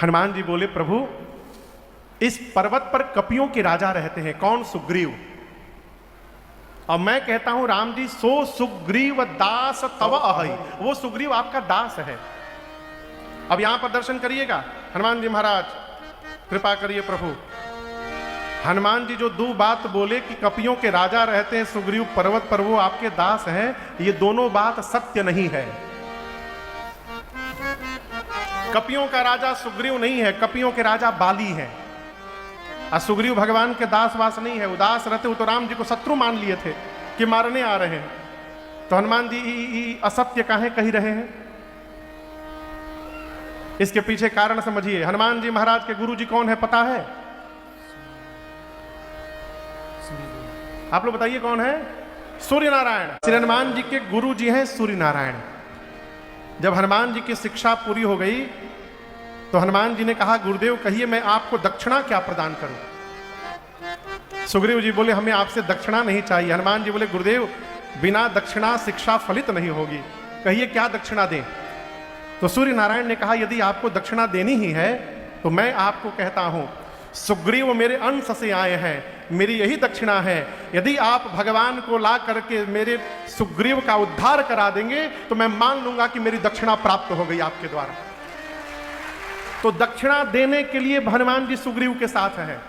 हनुमान जी बोले, प्रभु इस पर्वत पर कपियों के राजा रहते हैं। कौन? सुग्रीव। और मैं कहता हूं राम जी, सो सुग्रीव दास तव अहै, वो सुग्रीव आपका दास है। अब यहां पर दर्शन करिएगा। हनुमान जी महाराज कृपा करिए प्रभु। हनुमान जी जो दो बात बोले कि कपियों के राजा रहते हैं सुग्रीव पर्वत पर, वो आपके दास हैं, ये दोनों बात सत्य नहीं है। कपियों का राजा सुग्रीव नहीं है, कपियों के राजा बाली हैं। और सुग्रीव भगवान के दास वास नहीं है। उदास रहते हो तो राम जी को शत्रु मान लिए थे कि मारने आ रहे हैं। तो हनुमान जी असत्य काहे कही रहे हैं? इसके पीछे कारण समझिए। हनुमान जी महाराज के गुरु जी कौन है पता है? आप लोग बताइए कौन है? सूर्य नारायण। श्री हनुमान जी के गुरु जी हैं सूर्य नारायण। जब हनुमान जी की शिक्षा पूरी हो गई तो हनुमान जी ने कहा, गुरुदेव कहिए मैं आपको दक्षिणा क्या प्रदान करूं? सुग्रीव जी बोले, हमें आपसे दक्षिणा नहीं चाहिए। हनुमान जी बोले, गुरुदेव बिना दक्षिणा शिक्षा फलित नहीं होगी, कहिए क्या दक्षिणा दें? तो सूर्य नारायण ने कहा, यदि आपको दक्षिणा देनी ही है तो मैं आपको कहता हूं, सुग्रीव मेरे अंश से आए हैं, मेरी यही दक्षिणा है। यदि आप भगवान को ला करके मेरे सुग्रीव का उद्धार करा देंगे तो मैं मान लूंगा कि मेरी दक्षिणा प्राप्त हो गई आपके द्वारा। तो दक्षिणा देने के लिए हनुमान जी सुग्रीव के साथ हैं।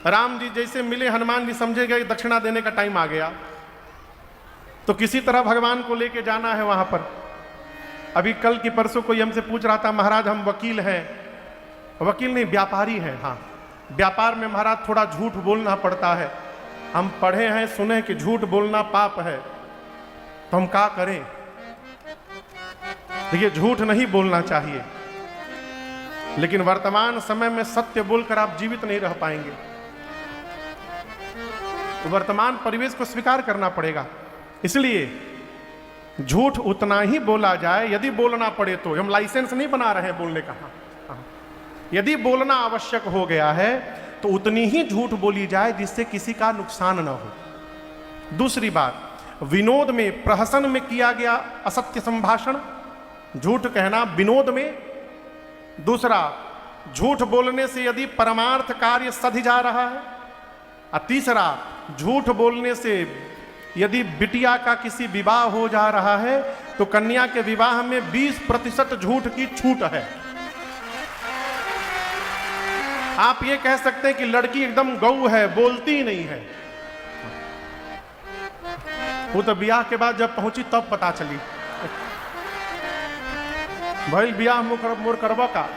राम जी जैसे मिले, हनुमान जी समझे गए दक्षिणा देने का टाइम आ गया, तो किसी तरह भगवान को लेके जाना है वहां पर। अभी कल की परसों कोई हमसे पूछ रहा था, महाराज हम वकील हैं। वकील नहीं, व्यापारी हैं। हाँ, व्यापार में महाराज थोड़ा झूठ बोलना पड़ता है। हम पढ़े हैं, सुने कि झूठ बोलना पाप है, तो हम क्या करें? देखिए, झूठ नहीं बोलना चाहिए, लेकिन वर्तमान समय में सत्य बोलकर आप जीवित नहीं रह पाएंगे। तो वर्तमान परिवेश को स्वीकार करना पड़ेगा। इसलिए झूठ उतना ही बोला जाए, यदि बोलना पड़े तो। हम लाइसेंस नहीं बना रहे हैं बोलने का। यदि बोलना आवश्यक हो गया है तो उतनी ही झूठ बोली जाए जिससे किसी का नुकसान न हो। दूसरी बात, विनोद में, प्रहसन में किया गया असत्य संभाषण, झूठ कहना विनोद में। दूसरा, झूठ बोलने से यदि परमार्थ कार्य सध जा रहा है। और तीसरा, झूठ बोलने से यदि बिटिया का किसी विवाह हो जा रहा है तो कन्या के विवाह में 20% झूठ की छूट है। आप ये कह सकते हैं कि लड़की एकदम गऊ है, बोलती नहीं है। वो तो ब्याह के बाद जब पहुंची तब पता चली भाई ब्याह मोर करवा का।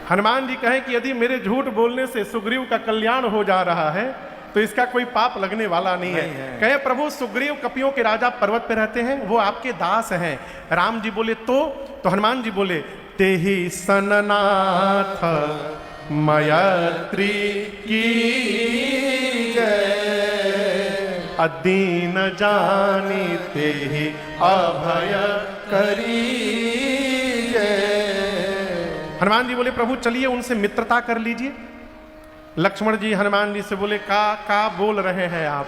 हनुमान जी कहें कि यदि मेरे झूठ बोलने से सुग्रीव का कल्याण हो जा रहा है तो इसका कोई पाप लगने वाला नहीं है। कहे प्रभु सुग्रीव कपियों के राजा पर्वत पे रहते हैं, वो आपके दास हैं। राम जी बोले तो हनुमान जी बोले, तेहि सननाथ मयत्री की जय, अदीन जानी तेहि अभय करी जय। हनुमान जी बोले, प्रभु चलिए उनसे मित्रता कर लीजिए। लक्ष्मण जी हनुमान जी से बोले, का बोल रहे हैं आप?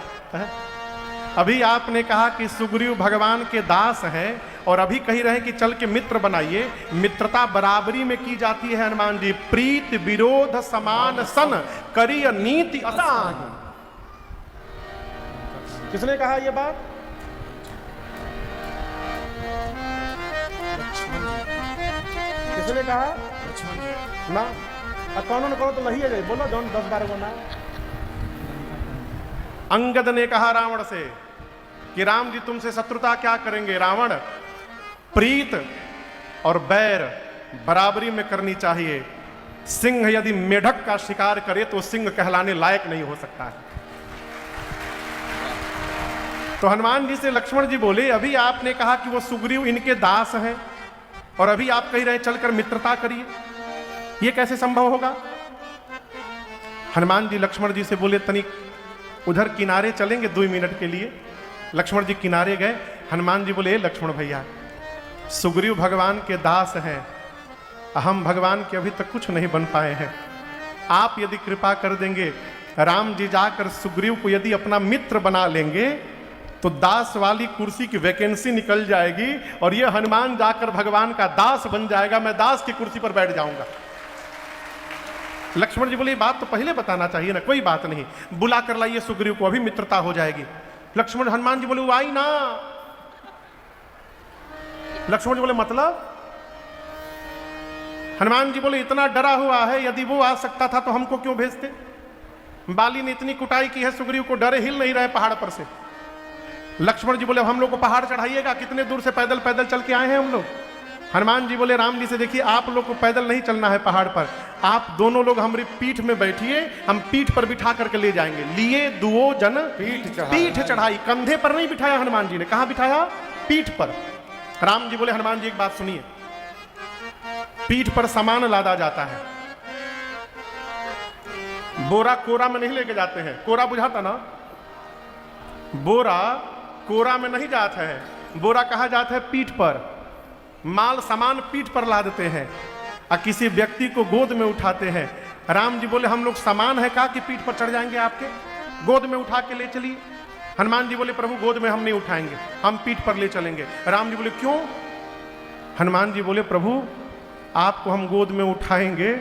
अभी आपने कहा कि सुग्रीव भगवान के दास हैं और अभी कही रहे कि चल के मित्र बनाइए। मित्रता बराबरी में की जाती है हनुमान जी। प्रीत विरोध समान सन, करिय नीति असाहि। किसने कहा ये बात? किसने कहा? ना कौन न कहो तो लही है, बोलो जौन 10-12 गो ना। अंगद ने कहा रावण से कि राम जी तुमसे शत्रुता क्या करेंगे? रावण, प्रीत और बैर बराबरी में करनी चाहिए। सिंह यदि मेढक का शिकार करे तो सिंह कहलाने लायक नहीं हो सकता है। तो हनुमान जी से लक्ष्मण जी बोले, अभी आपने कहा कि वो सुग्रीव इनके दास हैं और अभी आप कह रहे हैं चलकर मित्रता करिए, ये कैसे संभव होगा? हनुमान जी लक्ष्मण जी से बोले, तनिक उधर किनारे चलेंगे 2 मिनट के लिए। लक्ष्मण जी किनारे गए। हनुमान जी बोले, लक्ष्मण भैया, सुग्रीव भगवान के दास हैं, हम भगवान के अभी तक कुछ नहीं बन पाए हैं। आप यदि कृपा कर देंगे, राम जी जाकर सुग्रीव को यदि अपना मित्र बना लेंगे तो दास वाली कुर्सी की वैकेंसी निकल जाएगी और ये हनुमान जाकर भगवान का दास बन जाएगा, मैं दास की कुर्सी पर बैठ जाऊंगा। लक्ष्मण जी बोले बात तो पहले बताना चाहिए ना। कोई बात नहीं, बुला कर लाइए सुग्रीव को, अभी मित्रता हो जाएगी। लक्ष्मण हनुमान जी बोले वो आई ना। लक्ष्मण जी बोले मतलब? हनुमान जी बोले इतना डरा हुआ है, यदि वो आ सकता था तो हमको क्यों भेजते? बाली ने इतनी कुटाई की है, सुग्रीव को डरे हिल नहीं रहे पहाड़ पर से। लक्ष्मण जी बोले हम लोग को पहाड़ चढ़ाइएगा, कितने दूर से पैदल पैदल चल के आए हैं हम लोग। हनुमान जी बोले राम जी से देखिए आप लोग को पैदल नहीं चलना है पहाड़ पर, आप दोनों लोग हमारी पीठ में बैठिए, हम पीठ पर बिठा करके ले जाएंगे। लिए दुओ जन पीठ चढ़ाई, कंधे पर नहीं बिठाया हनुमान जी ने, कहां बिठाया? पीठ पर। राम जी बोले हनुमान जी एक बात सुनिए, पीठ पर सामान लादा जाता है, बोरा कोरा में नहीं लेके जाते हैं। कोरा बुझाता ना? बोरा कोरा में नहीं जाता है, बोरा कहा जाता है पीठ पर। माल सामान पीठ पर ला देते हैं और किसी व्यक्ति को गोद में उठाते हैं। राम जी बोले हम लोग सामान है का कि पीठ पर चढ़ जाएंगे आपके, गोद में उठा के ले चलिए। हनुमान जी बोले प्रभु गोद में हम नहीं उठाएंगे, हम पीठ पर ले चलेंगे। राम जी बोले क्यों? हनुमान जी बोले प्रभु आपको हम गोद में उठाएंगे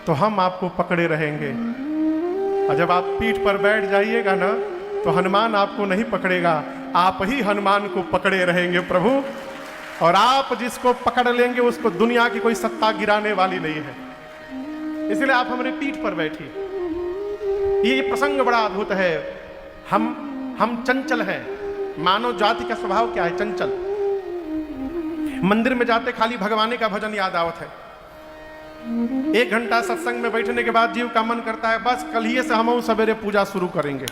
तो हम आपको पकड़े रहेंगे, और जब आप पीठ पर बैठ जाइएगा ना तो हनुमान आपको नहीं पकड़ेगा, आप ही हनुमान को पकड़े रहेंगे प्रभु, और आप जिसको पकड़ लेंगे उसको दुनिया की कोई सत्ता गिराने वाली नहीं है, इसलिए आप हमारे पीठ पर बैठिए। ये प्रसंग बड़ा अद्भुत है। हम चंचल हैं, मानव जाति का स्वभाव क्या है? चंचल। मंदिर में जाते खाली भगवान का भजन याद आवत है, 1 घंटा सत्संग में बैठने के बाद जीव का मन करता है बस कल ही से हम सवेरे पूजा शुरू करेंगे,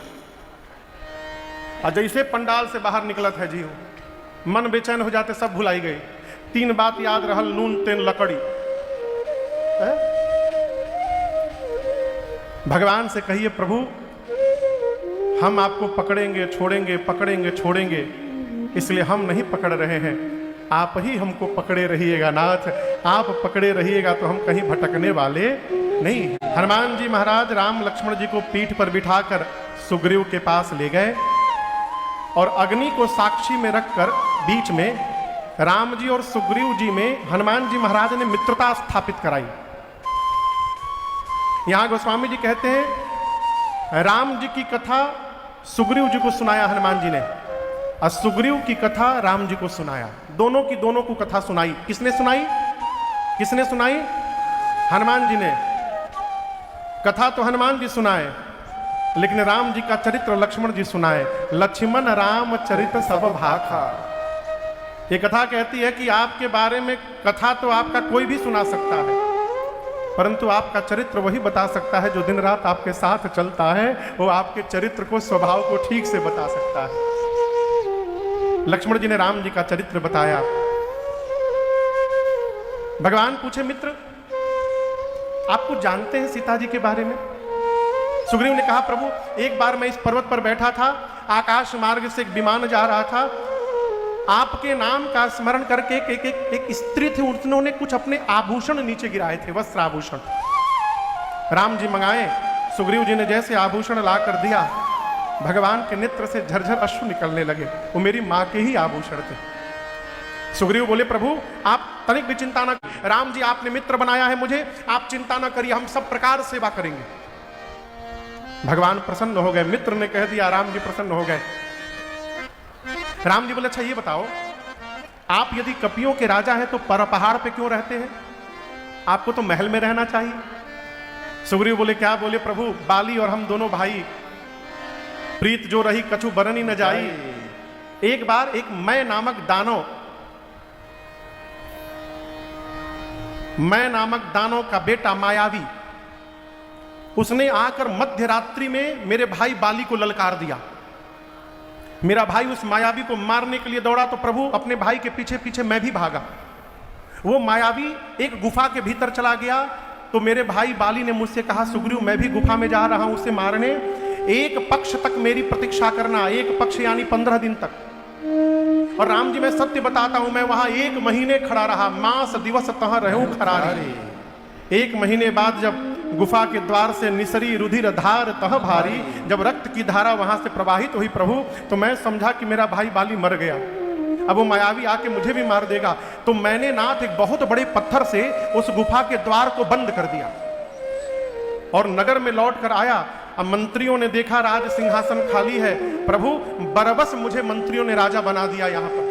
और जैसे पंडाल से बाहर निकलत है जीव मन बेचैन हो जाते, सब भुलाई गई। 3 बात याद रहल, नून तेल लकड़ी। भगवान से कहिए प्रभु हम आपको पकड़ेंगे छोड़ेंगे, पकड़ेंगे छोड़ेंगे, इसलिए हम नहीं पकड़ रहे हैं, आप ही हमको पकड़े रहिएगा नाथ, आप पकड़े रहिएगा तो हम कहीं भटकने वाले नहीं। हनुमान जी महाराज राम लक्ष्मण जी को पीठ पर बिठाकर सुग्रीव के पास ले गए और अग्नि को साक्षी में रखकर बीच में राम जी और सुग्रीव जी में हनुमान जी महाराज ने मित्रता स्थापित कराई। यहां गोस्वामी जी कहते हैं राम जी की कथा सुग्रीव जी को सुनाया हनुमान जी ने, और सुग्रीव की कथा राम जी को सुनाया। दोनों की दोनों को कथा सुनाई। किसने सुनाई? किसने सुनाई? हनुमान जी ने। कथा तो हनुमान जी सुनाए, लेकिन राम जी का चरित्र लक्ष्मण जी सुनाए। लक्ष्मण राम चरित्र सब भाखा। ये कथा कहती है कि आपके बारे में कथा तो आपका कोई भी सुना सकता है, परंतु आपका चरित्र वही बता सकता है जो दिन रात आपके साथ चलता है, वो आपके चरित्र को, स्वभाव को ठीक से बता सकता है। लक्ष्मण जी ने राम जी का चरित्र बताया। भगवान पूछे मित्र आप कुछ जानते हैं सीता जी के बारे में? सुग्रीव ने कहा प्रभु एक बार मैं इस पर्वत पर बैठा था, आकाश मार्ग से एक विमान जा रहा था, आपके नाम का स्मरण करके एक स्त्री थी, उन्होंने कुछ अपने आभूषण नीचे गिराए थे, वस्त्र आभूषण। राम जी मंगाए, सुग्रीव जी ने जैसे आभूषण ला कर दिया, भगवान के नेत्र से झरझर अश्रु निकलने लगे। वो मेरी मां के ही आभूषण थे। सुग्रीव बोले प्रभु आप तनिक भी चिंता ना, राम जी आपने मित्र बनाया है मुझे, आप चिंता ना करिए, हम सब प्रकार सेवा करेंगे। भगवान प्रसन्न हो गए, मित्र ने कह दिया, राम जी प्रसन्न हो गए। राम जी बोले अच्छा ये बताओ आप यदि कपियों के राजा हैं तो पहाड़ पे क्यों रहते हैं? आपको तो महल में रहना चाहिए। सुग्रीव बोले क्या? बोले प्रभु बाली और हम दोनों भाई, प्रीत जो रही कछु बरनी न जाई। एक बार एक मैं नामक दानव का बेटा मायावी, उसने आकर मध्य रात्रि में मेरे भाई बाली को ललकार दिया। मेरा भाई उस मायावी को मारने के लिए दौड़ा तो प्रभु अपने भाई के पीछे पीछे मैं भी भागा। वो मायावी एक गुफा के भीतर चला गया तो मेरे भाई बाली ने मुझसे कहा सुग्रीव मैं भी गुफा में जा रहा हूं उसे मारने, 1 पक्ष तक मेरी प्रतीक्षा करना, 1 पक्ष यानी 15 दिन तक। और राम जी मैं सत्य बताता हूं, मैं वहां 1 महीने खड़ा रहा, मास दिवस तहां रहूं खरारी। 1 महीने बाद जब गुफा के द्वार से निसरी रुधिर धार तह भारी। जब रक्त की धारा वहां से प्रवाहित हुई प्रभु, तो मैं समझा कि मेरा भाई बाली मर गया, अब वो मायावी आके मुझे भी मार देगा। तो मैंने नाथ एक बहुत बड़े पत्थर से उस गुफा के द्वार को बंद कर दिया और नगर में लौट कर आया। अब मंत्रियों ने देखा राज सिंहासन खाली है, प्रभु बरबस मुझे मंत्रियों ने राजा बना दिया यहां पर।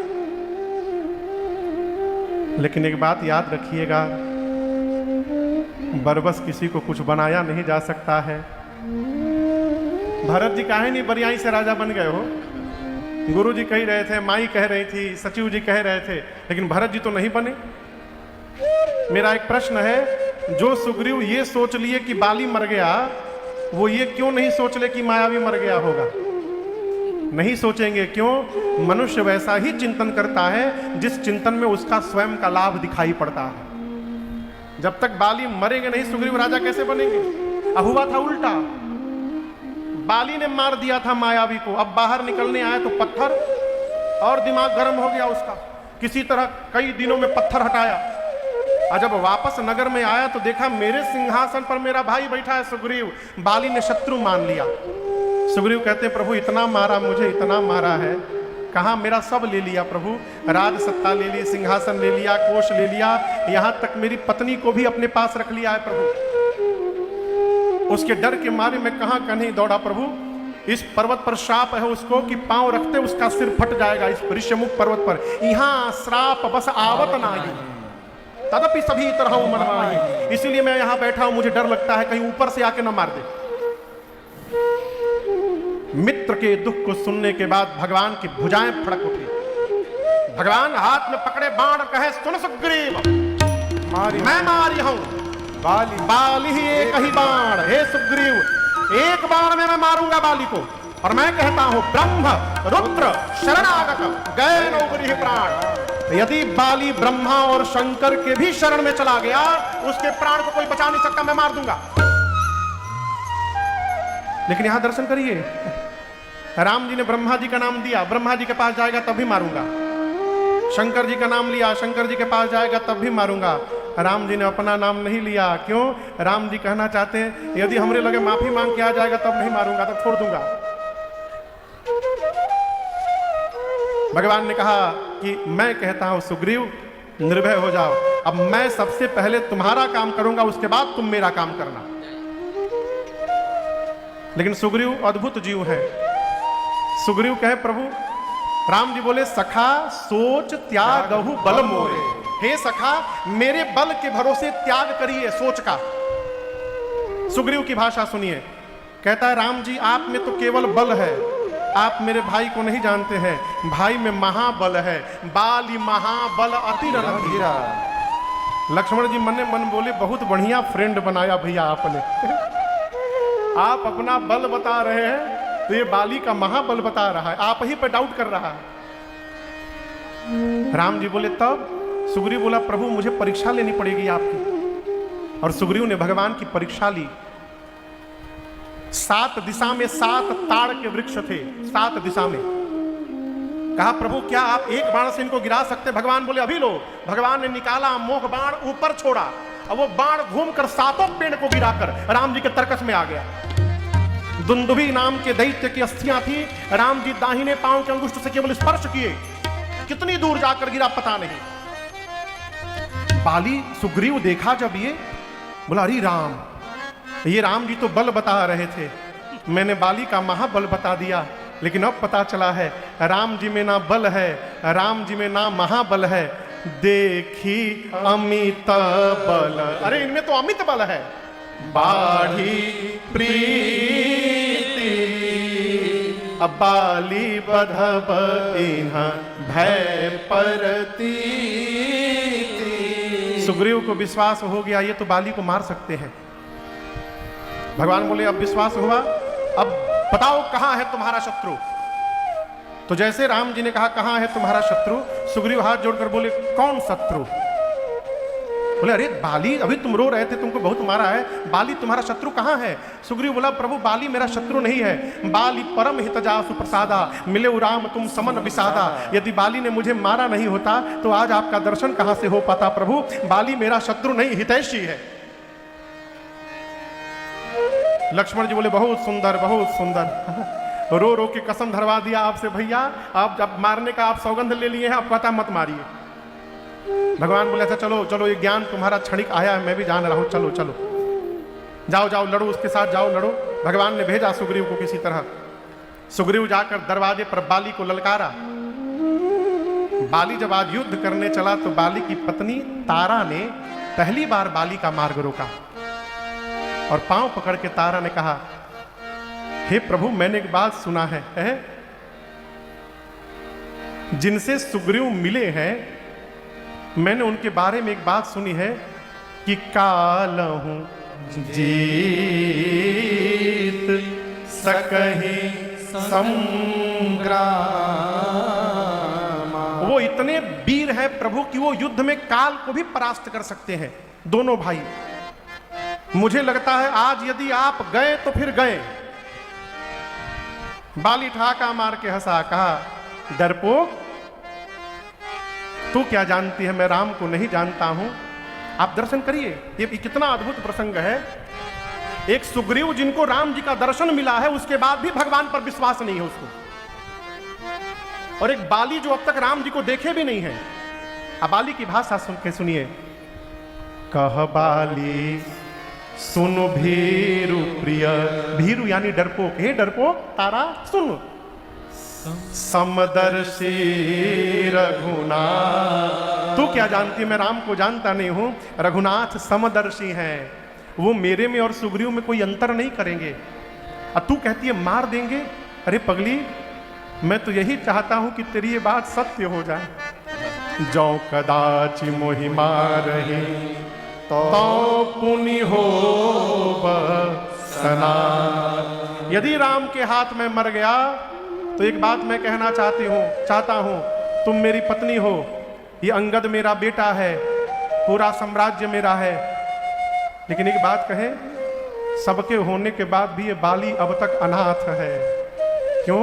लेकिन एक बात याद रखिएगा, बरबस किसी को कुछ बनाया नहीं जा सकता है। भरत जी काहे नहीं बरियाई से राजा बन गए हो? गुरु जी कह रहे थे, माई कह रही थी, सचिव जी कह रहे थे, लेकिन भरत जी तो नहीं बने। मेरा एक प्रश्न है, जो सुग्रीव ये सोच लिए कि बाली मर गया, वो ये क्यों नहीं सोच ले कि मायावी मर गया होगा? नहीं सोचेंगे। क्यों? मनुष्य वैसा ही चिंतन करता है जिस चिंतन में उसका स्वयं का लाभ दिखाई पड़ता है। जब तक बाली मरेंगे नहीं, सुग्रीव राजा कैसे बनेंगे? अब हुआ था उल्टा, बाली ने मार दिया था मायावी को, अब बाहर निकलने आए तो पत्थर, और दिमाग गर्म हो गया उसका, किसी तरह कई दिनों में पत्थर हटाया। और जब वापस नगर में आया तो देखा मेरे सिंहासन पर मेरा भाई बैठा है सुग्रीव। बाली ने शत्रु मान लिया। सुग्रीव कहते हैं, प्रभु इतना मारा मुझे, इतना मारा है, कहाँ मेरा सब ले लिया प्रभु, राज सत्ता ले ली, सिंहासन ले लिया, कोष ले लिया, यहां तक मेरी पत्नी को भी अपने पास रख लिया है प्रभु। उसके डर के मारे मैं कहां नहीं दौड़ा प्रभु। इस पर्वत पर श्राप है उसको कि पांव रखते उसका सिर फट जाएगा, इस ऋष्यमुख पर्वत पर। यहां श्राप बस आवत नाही, तदपि सभी तरह मनमाही। इसीलिए मैं यहां बैठा हूं, मुझे डर लगता है कहीं ऊपर से आके न मार दे। मित्र के दुख को सुनने के बाद भगवान की भुजाएं फड़क उठी। भगवान हाथ में पकड़े बाण, कहे सुन सुग्रीव, मैं मारी हूं बाली ही एक ही बाण। हे सुग्रीव, एक बाण में मैं मारूंगा बाली को, और मैं कहता हूं ब्रह्म रुद्र शरणागत गए नौकरी प्राण। यदि बाली ब्रह्मा और शंकर के भी शरण में चला गया, उसके प्राण को कोई बचा नहीं सकता, मैं मार दूंगा। लेकिन यहां दर्शन करिए, राम जी ने ब्रह्मा जी का नाम दिया, ब्रह्मा जी के पास जाएगा तब भी मारूंगा। शंकर जी का नाम लिया, शंकर जी के पास जाएगा तब भी मारूंगा। राम जी ने अपना नाम नहीं लिया। क्यों? राम जी कहना चाहते हैं, यदि हमरे लगे माफी मांग के आ जाएगा तब नहीं मारूंगा, तब छोड़ दूंगा। भगवान ने कहा कि मैं कहता हूं सुग्रीव निर्भय हो जाओ, अब मैं सबसे पहले तुम्हारा काम करूंगा, उसके बाद तुम मेरा काम करना। लेकिन सुग्रीव अद्भुत जीव है। सुग्रीव कहे, प्रभु, राम जी बोले, सखा सोच त्यागहु बल मोरे। हे सखा, मेरे बल के भरोसे त्याग करिए सोच का। सुग्रीव की भाषा सुनिए, कहता है, राम जी आप में तो केवल बल है, आप मेरे भाई को नहीं जानते हैं, भाई में महाबल है। बाली महाबल अति रणधीरा। लक्ष्मण जी मन ने मन बोले, बहुत बढ़िया फ्रेंड बनाया भैया आपने। आप अपना बल बता रहे हैं तो ये बाली का महाबल बता रहा है, आप ही पर डाउट कर रहा है। राम जी बोले तब? सुग्रीव बोला, प्रभु मुझे परीक्षा लेनी पड़ेगी आपकी। और सुग्रीव ने भगवान की परीक्षा ली। 7 दिशा में 7 ताड़ के वृक्ष थे, 7 दिशा में। कहा, प्रभु क्या आप एक बाण से इनको गिरा सकते? भगवान बोले, अभी लो। भगवान ने निकाला मोह बाण, ऊपर छोड़ा, और वो बाण घूमकर 7 पेड़ को गिराकर राम जी के तरकस में आ गया। दुंदुभी नाम के दैत्य की अस्थियां थी, राम जी दाहिने पांव के अंगुष्ठ से केवल स्पर्श किए, कितनी दूर जाकर गिरा पता नहीं। बाली सुग्रीव देखा जब ये, बोला, अरे राम, ये राम जी तो बल बता रहे थे, मैंने बाली का महाबल बता दिया, लेकिन अब पता चला है राम जी में ना बल है, राम जी में ना महाबल है। देखी अमित बल, अरे इनमें तो अमित बल है। बाढ़ी प्रीति अब बाली बधब इन्हा भय परती। सुग्रीव को विश्वास हो गया, ये तो बाली को मार सकते हैं। भगवान बोले, अब विश्वास हुआ, अब बताओ कहां है तुम्हारा शत्रु। तो जैसे राम जी ने कहा कहां है तुम्हारा शत्रु, सुग्रीव हाथ जोड़कर बोले, कौन शत्रु? बोले, अरे बाली, अभी तुम रो रहे थे, तुमको बहुत मारा है, बाली तुम्हारा शत्रु कहां है? सुग्रीव बोला, प्रभु बाली मेरा शत्रु नहीं है, बाली परम हितजा सुप्रसादा, मिले राम तुम समन विसादा। यदि बाली ने मुझे मारा नहीं होता तो आज आपका दर्शन कहां से हो पाता प्रभु। बाली मेरा शत्रु नहीं, हितैषी है। लक्ष्मण जी बोले बहुत सुंदर बहुत सुंदर। रो रो के कसम धरवा दिया आपसे भैया, आप जब मारने का आप सौगंध ले लिए हैं, आप कहता मत मारिए। भगवान बोले था चलो चलो, ये ज्ञान तुम्हारा क्षणिक आया है, मैं भी जान रहा हूं, चलो चलो जाओ जाओ लड़ो उसके साथ, जाओ लड़ो। भगवान ने भेजा सुग्रीव को किसी तरह। सुग्रीव जाकर दरवाजे पर बाली को ललकारा। बाली जब आज युद्ध करने चला तो बाली की पत्नी तारा ने पहली बार बाली का मार्ग रोका और पांव पकड़ के तारा ने कहा, हे प्रभु मैंने एक बात सुना है, जिनसे सुग्रीव मिले हैं मैंने उनके बारे में एक बात सुनी है कि कालहूं जीत सकहि संग्राम। वो इतने वीर हैं प्रभु कि वो युद्ध में काल को भी परास्त कर सकते हैं दोनों भाई। मुझे लगता है आज यदि आप गए तो फिर गए। बाली ठाका मार के हंसा, कहा डरपोक तू क्या जानती है, मैं राम को नहीं जानता हूं। आप दर्शन करिए, ये कितना अद्भुत प्रसंग है। एक सुग्रीव जिनको राम जी का दर्शन मिला है, उसके बाद भी भगवान पर विश्वास नहीं है उसको, और एक बाली जो अब तक राम जी को देखे भी नहीं है। अब बाली की भाषा सुन के सुनिए। कह बाली सुन भीरु प्रिय, भीरु यानी डरपोक, हे डरपोक तारा सुन। समदर्शी रघुनाथ, तू क्या जानती है, मैं राम को जानता नहीं हूं। रघुनाथ समदर्शी हैं, वो मेरे में और सुग्रीव में कोई अंतर नहीं करेंगे। अब तू कहती है मार देंगे। अरे पगली, मैं तो यही चाहता हूं कि तेरी ये बात सत्य हो जाए। जो कदाचि मोहि मारहि तो पुनि हो बसना। यदि राम के हाथ में मर गया तो एक बात मैं कहना चाहता हूं, तुम मेरी पत्नी हो, ये अंगद मेरा बेटा है, पूरा साम्राज्य मेरा है। लेकिन एक बात कहें, सबके होने के बाद भी ये बाली अब तक अनाथ है। क्यों?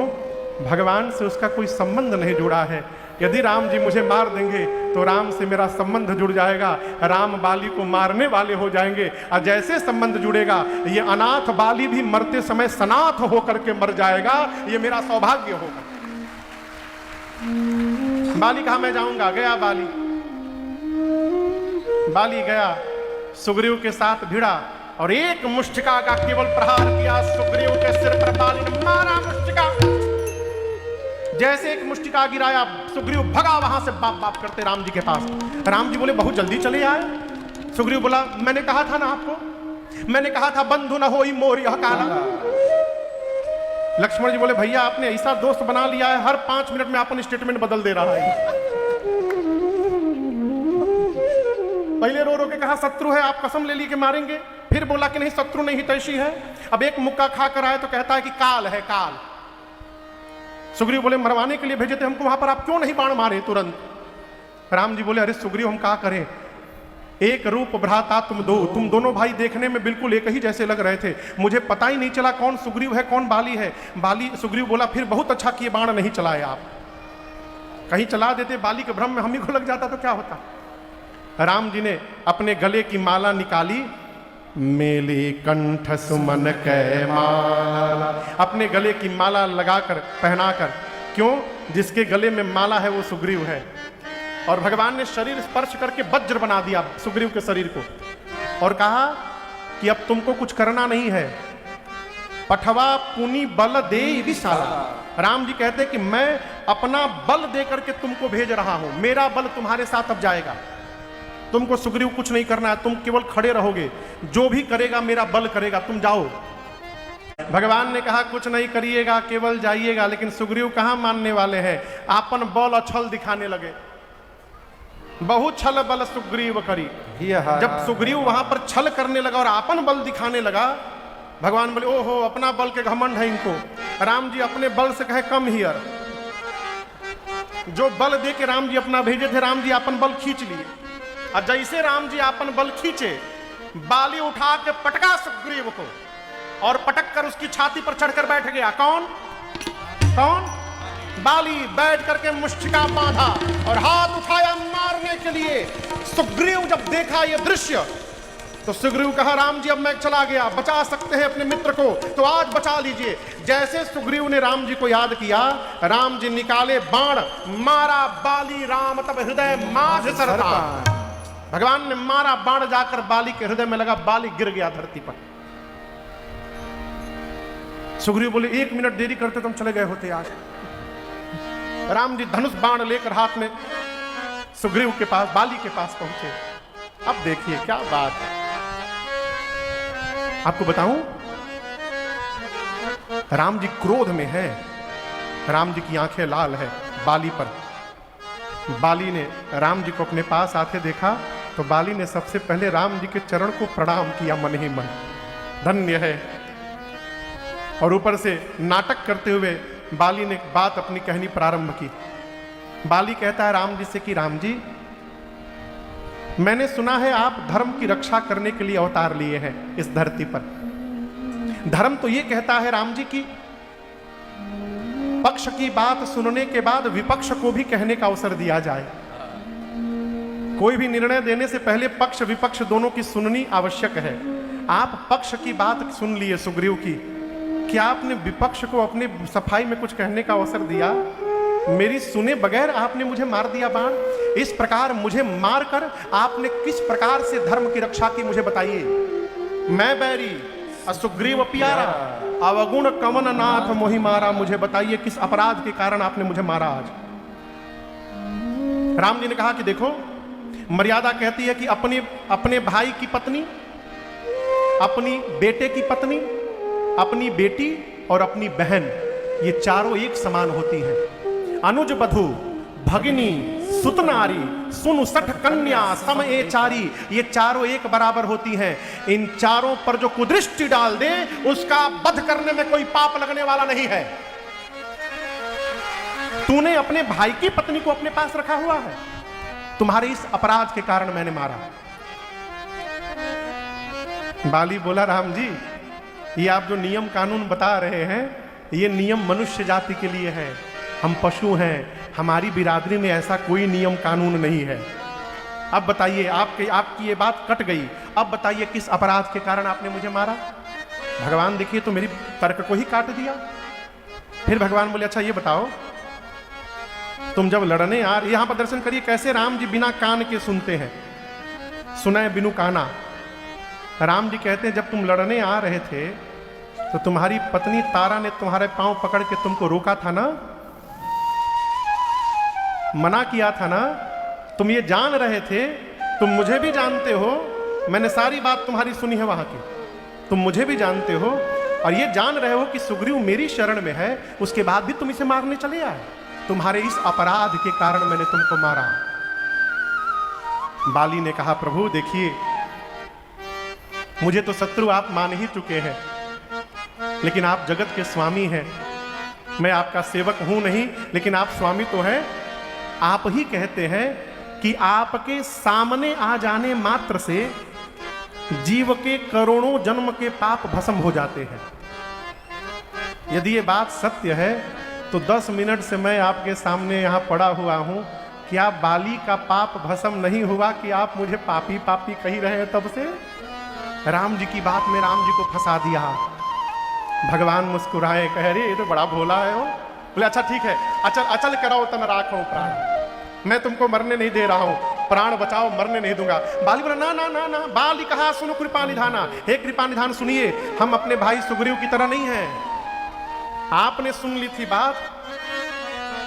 भगवान से उसका कोई संबंध नहीं जुड़ा है। यदि राम जी मुझे मार देंगे तो राम से मेरा संबंध जुड़ जाएगा, राम बाली को मारने वाले हो जाएंगे, और जैसे संबंध जुड़ेगा ये अनाथ बाली भी मरते समय सनाथ होकर के मर जाएगा। ये मेरा सौभाग्य होगा। बाली कहा मैं जाऊंगा। गया बाली, बाली गया, सुग्रीव के साथ भिड़ा और एक मुष्टिका का केवल प्रहार किया। सुग्रीव के सिर पर बाली ने मारा मुष्टिका। जैसे एक मुष्टिका गिराया, सुग्रीव भगा वहां से बाप बाप करते राम जी के पास। राम जी बोले बहुत जल्दी चले आए। सुग्रीव बोला मैंने कहा था ना आपको, मैंने कहा था बंधु न होई मोर यह काला। लक्ष्मण जी बोले भैया आपने ऐसा दोस्त बना लिया है, हर 5 मिनट में अपन स्टेटमेंट बदल दे रहा है। पहले रो रो के कहा शत्रु है, आप कसम ले ली कि मारेंगे, फिर बोला कि नहीं शत्रु नहीं हितैषी है। अब एक मुक्का खा कर आए तो कहता है कि काल है काल। सुग्रीव बोले मरवाने के लिए भेजे थे हमको, वहां पर आप क्यों नहीं बाण मारे तुरंत? राम जी बोले अरे सुग्रीव हम क्या करें, एक रूप भ्राता तुम दो, तुम दोनों भाई देखने में बिल्कुल एक ही जैसे लग रहे थे, मुझे पता ही नहीं चला कौन सुग्रीव है कौन बाली है। बाली सुग्रीव बोला फिर बहुत अच्छा किए बाण नहीं चलाए आप, कहीं चला देते बाली के भ्रम में हम ही को लग जाता तो क्या होता। राम जी ने अपने गले की माला निकाली, मेली कंठ सुमन कै माला, अपने गले की माला लगाकर पहनाकर। क्यों? जिसके गले में माला है वो सुग्रीव है। और भगवान ने शरीर स्पर्श करके वज्र बना दिया सुग्रीव के शरीर को और कहा कि अब तुमको कुछ करना नहीं है। पठवा पुनि बल दे विशाला, राम जी कहते कि मैं अपना बल दे करके तुमको भेज रहा हूं, मेरा बल तुम्हारे साथ अब जाएगा। तुमको सुग्रीव कुछ नहीं करना है, तुम केवल खड़े रहोगे, जो भी करेगा मेरा बल करेगा, तुम जाओ। भगवान ने कहा कुछ नहीं करिएगा, केवल जाइएगा। लेकिन सुग्रीव कहां मानने वाले हैं, आपन बल और छल दिखाने लगे। बहुत छल बल सुग्रीव करी। जब सुग्रीव वहां पर छल करने लगा और आपन बल दिखाने लगा, भगवान बोले ओहो अपना बल के घमंड है इनको। राम जी अपने बल से कहे कम हियर। जो बल दे के राम जी अपना भेजे थे, राम जी अपन बल खींच लिए। और जैसे राम जी अपन बल खींचे, बाली उठा के पटका सुग्रीव को और पटक कर उसकी छाती पर चढ़कर बैठ गया। कौन? कौन? बाली बैठ करके मुष्टिका बांधा और हाथ उठाया मारने के लिए। सुग्रीव जब देखा यह दृश्य तो सुग्रीव कहा राम जी अब मैं चला गया, बचा सकते हैं अपने मित्र को तो आज बचा लीजिए। जैसे सुग्रीव ने राम जी को याद किया, राम जी निकाले बाण, मारा बाली राम तब हृदय माझ सरता। भगवान ने मारा बाण जाकर बाली के हृदय में लगा, बाली गिर गया धरती पर। सुग्रीव बोले 1 मिनट देरी करते तुम चले गए होते आज। राम जी धनुष बाण लेकर हाथ में सुग्रीव के पास, बाली के पास पहुंचे। अब देखिए क्या बात है, आपको बताऊं, राम जी क्रोध में है, राम जी की आंखें लाल है बाली पर। बाली ने राम जी को अपने पास आते देखा तो बाली ने सबसे पहले राम जी के चरण को प्रणाम किया मन ही मन, धन्य है। और ऊपर से नाटक करते हुए बाली ने बात अपनी कहनी प्रारंभ की। बाली कहता है राम जी से कि राम जी, मैंने सुना है आप धर्म की रक्षा करने के लिए अवतार लिए हैं इस धरती पर। धर्म तो ये कहता है राम जी की पक्ष की बात सुनने के बाद विपक्ष को भी कहने का अवसर दिया जाए। कोई भी निर्णय देने से पहले पक्ष विपक्ष दोनों की सुननी आवश्यक है। आप पक्ष की बात सुन लिए सुग्रीव की, क्या आपने विपक्ष को अपने सफाई में कुछ कहने का अवसर दिया? मेरी सुने बगैर आपने मुझे मार दिया बाण। इस प्रकार मुझे मारकर आपने किस प्रकार से धर्म की रक्षा की मुझे बताइए। मैं बैरी असुग्रीव प्यारा, अवगुण कमन नाथ मोहि मारा। मुझे बताइए किस अपराध के कारण आपने मुझे मारा आज। राम जी ने कहा कि देखो, मर्यादा कहती है कि अपने भाई की पत्नी, अपनी बेटे की पत्नी, अपनी बेटी और अपनी बहन, ये चारों एक समान होती हैं। अनुज बधु भगिनी सुतनारी सुनु सठ कन्या सम ए चारी, ये चारों एक बराबर होती हैं। इन चारों पर जो कुदृष्टि डाल दे उसका वध करने में कोई पाप लगने वाला नहीं है। तूने अपने भाई की पत्नी को अपने पास रखा हुआ है, तुम्हारे इस अपराध के कारण मैंने मारा। बाली बोला राम जी, ये आप जो नियम कानून बता रहे हैं ये नियम मनुष्य जाति के लिए है, हम पशु हैं, हमारी बिरादरी में ऐसा कोई नियम कानून नहीं है। अब बताइए, आपकी ये बात कट गई, अब बताइए किस अपराध के कारण आपने मुझे मारा। भगवान देखिए तो मेरी तर्क को ही काट दिया। फिर भगवान बोले अच्छा ये बताओ, तुम जब लड़ने यहां पर दर्शन करिए कैसे राम जी बिना कान के सुनते हैं, सुनाए बिनु काना। राम जी कहते हैं जब तुम लड़ने आ रहे थे तो तुम्हारी पत्नी तारा ने तुम्हारे पांव पकड़ के तुमको रोका था ना, मना किया था ना। तुम ये जान रहे थे, तुम मुझे भी जानते हो, मैंने सारी बात तुम्हारी सुनी है वहां की, तुम मुझे भी जानते हो और ये जान रहे हो कि सुग्रीव मेरी शरण में है, उसके बाद भी तुम इसे मारने चले आए। तुम्हारे इस अपराध के कारण मैंने तुमको मारा। बाली ने कहा प्रभु देखिए, मुझे तो शत्रु आप मान ही चुके हैं, लेकिन आप जगत के स्वामी हैं। मैं आपका सेवक हूं नहीं, लेकिन आप स्वामी तो हैं। आप ही कहते हैं कि आपके सामने आ जाने मात्र से जीव के करोड़ों जन्म के पाप भस्म हो जाते हैं। यदि ये बात सत्य है तो 10 मिनट से मैं आपके सामने यहां पड़ा हुआ हूं। क्या बाली का पाप भस्म नहीं हुआ कि आप मुझे पापी पापी कही रहे हैं? तब से राम जी की बात में राम जी को फंसा दिया। भगवान मुस्कुराए, कह रहे ये तो बड़ा भोला है वो। बोले अच्छा ठीक है, अचल कराओ तन राखो प्राण, मैं तुमको मरने नहीं दे रहा हूं, प्राण बचाओ, मरने नहीं दूंगा। बाली बोला ना ना ना ना। बाली कहा सुनो कृपा निधाना, हे कृपा निधान सुनिए, हम अपने भाई सुग्रीव की तरह नहीं हैं। आपने सुन ली थी बात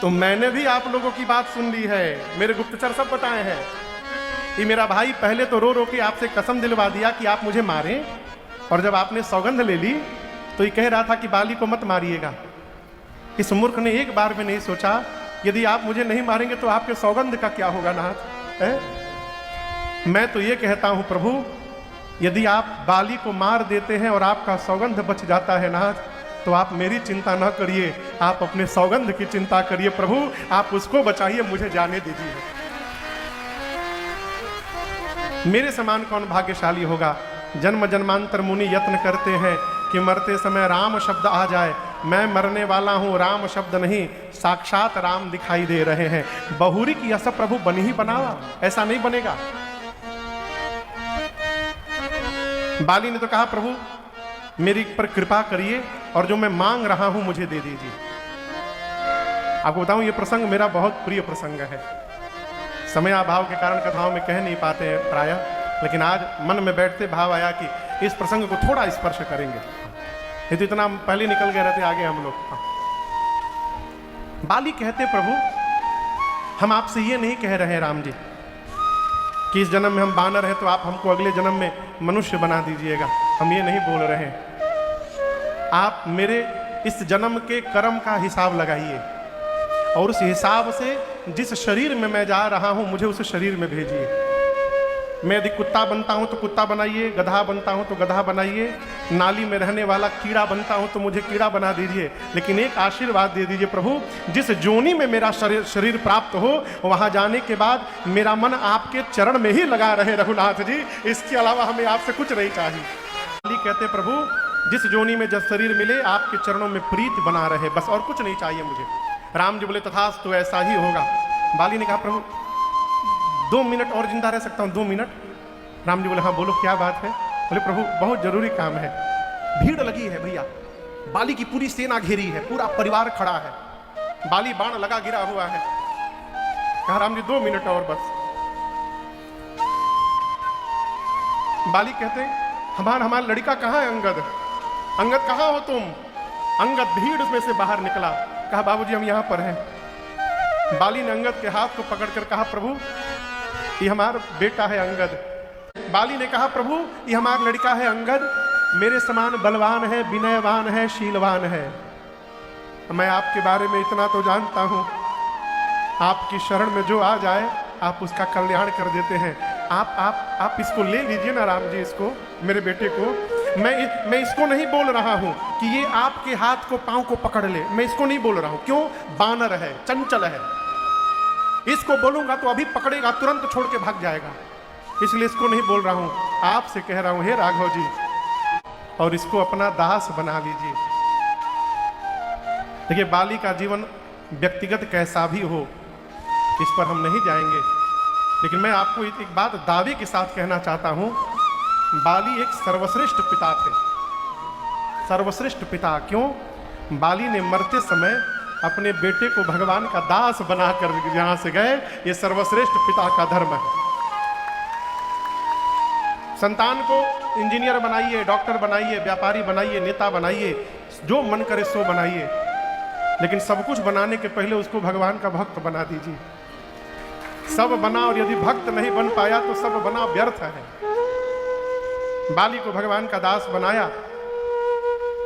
तो मैंने भी आप लोगों की बात सुन ली है, मेरे गुप्तचर सब बताए हैं। ये मेरा भाई पहले तो रो रो के आपसे कसम दिलवा दिया कि आप मुझे मारें, और जब आपने सौगंध ले ली तो ये कह रहा था कि बाली को मत मारिएगा। इस मूर्ख ने एक बार भी नहीं सोचा यदि आप मुझे नहीं मारेंगे तो आपके सौगंध का क्या होगा नाथ है? मैं तो ये कहता हूं प्रभु, यदि आप बाली को मार देते हैं और आपका सौगंध बच जाता है नाथ, तो आप मेरी चिंता न करिए, आप अपने सौगंध की चिंता करिए। प्रभु आप उसको बचाइए, मुझे जाने दीजिए। मेरे समान कौन भाग्यशाली होगा? जन्म जन्मांतर मुनि यत्न करते हैं कि मरते समय राम शब्द आ जाए। मैं मरने वाला हूँ, राम शब्द नहीं, साक्षात राम दिखाई दे रहे हैं। बहुरी की यश प्रभु बन ही बनावा, ऐसा नहीं बनेगा। बाली ने तो कहा प्रभु मेरी पर कृपा करिए और जो मैं मांग रहा हूं मुझे दे दीजिए। आपको बताऊं ये प्रसंग मेरा बहुत प्रिय प्रसंग है। समयाभाव के कारण कथाओं में कह नहीं पाते हैं प्रायः, लेकिन आज मन में बैठते भाव आया कि इस प्रसंग को थोड़ा स्पर्श करेंगे। ये तो इतना पहले निकल गए रहते आगे हम लोग। बाली कहते प्रभु हम आपसे ये नहीं कह रहे राम जी कि इस जन्म में हम बानर हैं तो आप हमको अगले जन्म में मनुष्य बना दीजिएगा, हम ये नहीं बोल रहे हैं। आप मेरे इस जन्म के कर्म का हिसाब लगाइए और उस हिसाब से जिस शरीर में मैं जा रहा हूं मुझे उस शरीर में भेजिए। मैं यदि कुत्ता बनता हूं तो कुत्ता बनाइए, गधा बनता हूं तो गधा बनाइए, नाली में रहने वाला कीड़ा बनता हूं तो मुझे कीड़ा बना दीजिए, लेकिन एक आशीर्वाद दे दीजिए प्रभु, जिस जोनी में मेरा शरीर प्राप्त हो वहां जाने के बाद मेरा मन आपके चरण में ही लगा रहे रघुनाथ जी, इसके अलावा हमें आपसे कुछ नहीं चाहिए। बाली कहते प्रभु जिस जोनी में जब शरीर मिले आपके चरणों में प्रीत बना रहे, बस और कुछ नहीं चाहिए मुझे। राम जी बोले तथास्तु तो ऐसा ही होगा। बाली ने कहा प्रभु 2 मिनट और जिंदा रह सकता हूं, 2 मिनट। राम जी बोले हाँ बोलो क्या बात है। बोले प्रभु बहुत जरूरी काम है, भीड़ लगी है भैया, बाली की पूरी सेना घेरी है, पूरा परिवार खड़ा है, बाली बाण लगा गिरा हुआ है। कहा राम जी 2 मिनट और बस। बाली कहते हमारा लड़का कहाँ है अंगद, अंगद कहाँ हो तुम। अंगद भीड़ में से बाहर निकला, कहा बाबूजी हम यहाँ पर हैं। बाली ने अंगद के हाथ को पकड़कर कहा प्रभु ये हमारा बेटा है अंगद। बाली ने कहा प्रभु ये हमारा लड़का है अंगद, मेरे समान बलवान है, विनयवान है, शीलवान है। मैं आपके बारे में इतना तो जानता हूं, आपकी शरण में जो आ जाए आप उसका कल्याण कर देते हैं। आप इसको ले लीजिए ना राम जी, इसको मेरे बेटे को। मैं इसको नहीं बोल रहा हूं कि ये आपके हाथ को पांव को पकड़ ले, मैं इसको नहीं बोल रहा हूं। क्यों? बानर है, चंचल है, इसको बोलूंगा तो अभी पकड़ेगा, तुरंत छोड़ के भाग जाएगा, इसलिए इसको नहीं बोल रहा हूं। आपसे कह रहा हूं हे राघव जी, और इसको अपना दास बना लीजिए। देखिए बाली का जीवन व्यक्तिगत कैसा भी हो इस पर हम नहीं जाएंगे, लेकिन मैं आपको एक बात दावे के साथ कहना चाहता हूं, बाली एक सर्वश्रेष्ठ पिता थे। सर्वश्रेष्ठ पिता क्यों? बाली ने मरते समय अपने बेटे को भगवान का दास बनाकर यहां से गए, ये सर्वश्रेष्ठ पिता का धर्म है। संतान को इंजीनियर बनाइए, डॉक्टर बनाइए, व्यापारी बनाइए, नेता बनाइए, जो मन करे सो बनाइए, लेकिन सब कुछ बनाने के पहले उसको भगवान का भक्त बना दीजिए। सब बना और यदि भक्त नहीं बन पाया तो सब बना व्यर्थ है। बाली को भगवान का दास बनाया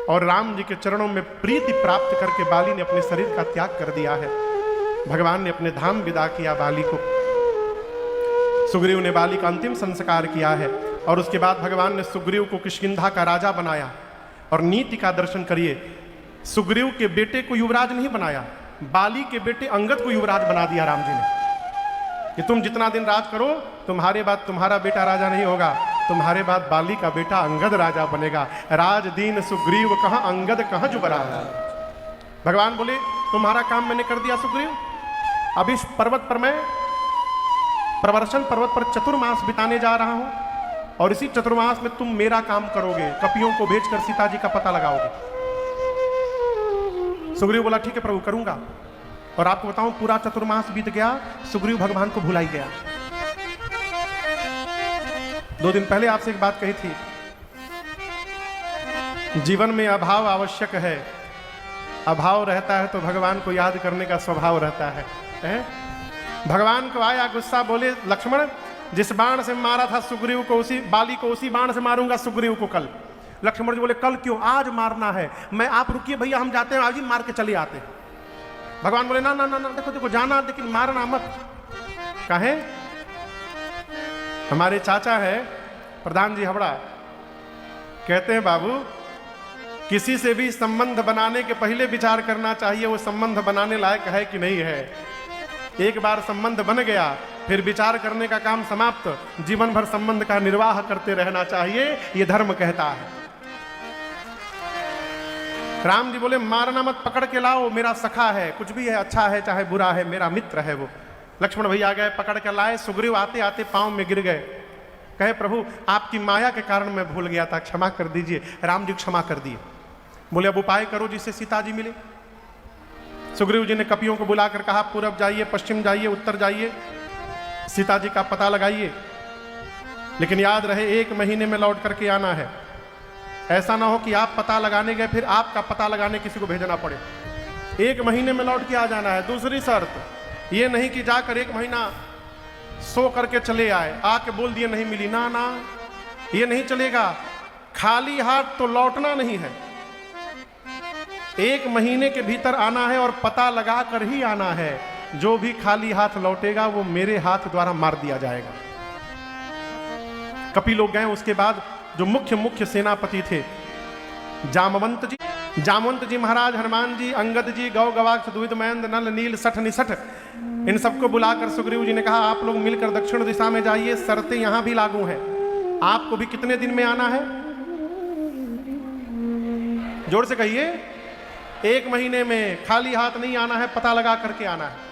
और राम जी के चरणों में प्रीति प्राप्त करके बाली ने अपने शरीर का त्याग कर दिया है। भगवान ने अपने धाम विदा किया बाली को। सुग्रीव ने बाली का अंतिम संस्कार किया है और उसके बाद भगवान ने सुग्रीव को किष्किंधा का राजा बनाया। और नीति का दर्शन करिए, सुग्रीव के बेटे को युवराज नहीं बनाया, बाली के बेटे अंगद को युवराज बना दिया राम जी ने कि तुम जितना दिन राज करो, तुम्हारे बाद तुम्हारा बेटा राजा नहीं होगा, तुम्हारे बाद बाली का बेटा अंगद राजा बनेगा। राज दीन सुग्रीव कहाँ, अंगद कहाँ युवराज। भगवान बोले तुम्हारा काम मैंने कर दिया सुग्रीव, अब इस पर्वत पर मैं प्रवर्षण पर्वत पर चतुर्मास बिताने जा रहा हूं और इसी चतुर्मास में तुम मेरा काम करोगे, कपियों को भेजकर सीता जी का पता लगाओगे। सुग्रीव बोला ठीक है प्रभु करूंगा। और आपको बताऊं पूरा चतुर्मास बीत गया, सुग्रीव भगवान को भुला ही गया। 2 दिन पहले आपसे एक बात कही थी, जीवन में अभाव आवश्यक है, अभाव रहता है तो भगवान को याद करने का स्वभाव रहता है। भगवान को आया गुस्सा, बोले लक्ष्मण जिस बाण से मारा था सुग्रीव को, उसी बाली को उसी बाण से मारूंगा सुग्रीव को कल। लक्ष्मण जी बोले कल क्यों, आज मारना है। मैं आप रुकिए भैया, हम जाते हैं आज ही मार के चले आते हैं। भगवान बोले ना ना ना ना, देखो देखो जाना लेकिन मारना मत। कहे हमारे चाचा है प्रधान जी हावड़ा, कहते हैं बाबू किसी से भी संबंध बनाने के पहले विचार करना चाहिए वो संबंध बनाने लायक है कि नहीं है। एक बार संबंध बन गया फिर विचार करने का काम समाप्त, जीवन भर संबंध का निर्वाह करते रहना चाहिए, ये धर्म कहता है। राम जी बोले मारना मत, पकड़ के लाओ, मेरा सखा है, कुछ भी है, अच्छा है चाहे बुरा है, मेरा मित्र है वो। लक्ष्मण भैया गए, पकड़ के लाए। सुग्रीव आते आते पांव में गिर गए। कहे प्रभु आपकी माया के कारण मैं भूल गया था, क्षमा कर दीजिए। राम जी क्षमा कर दिए। बोले अब उपाय करो जिससे सीता जी मिले। सुग्रीव जी ने कपियों को बुलाकर कहा पूरब जाइए, पश्चिम जाइए, उत्तर जाइए, सीता जी का पता लगाइए, लेकिन याद रहे 1 महीने में लौट करके आना है। ऐसा ना हो कि आप पता लगाने गए फिर आपका पता लगाने किसी को भेजना पड़े। 1 महीने में लौट के आ जाना है। दूसरी शर्त ये नहीं कि जाकर 1 महीना सो करके चले आए, आके बोल दिए नहीं मिली, ना ना ये नहीं चलेगा। खाली हाथ तो लौटना नहीं है। 1 महीने के भीतर आना है और पता लगा कर ही आना है। जो भी खाली हाथ लौटेगा वो मेरे हाथ द्वारा मार दिया जाएगा। कपि लोग गए। उसके बाद जो मुख्य सेनापति थे जामवंत जी महाराज, हनुमान जी, अंगद जी, गौ गवाक्ष, द्विविद महेंद्र, नल, नील, सठ, निसठ, इन सबको बुलाकर सुग्रीव जी ने कहा आप लोग मिलकर दक्षिण दिशा में जाइए। शर्तें यहां भी लागू हैं। आपको भी कितने दिन में आना है? जोर से कहिए। 1 महीने में। खाली हाथ नहीं आना है, पता लगा करके आना है।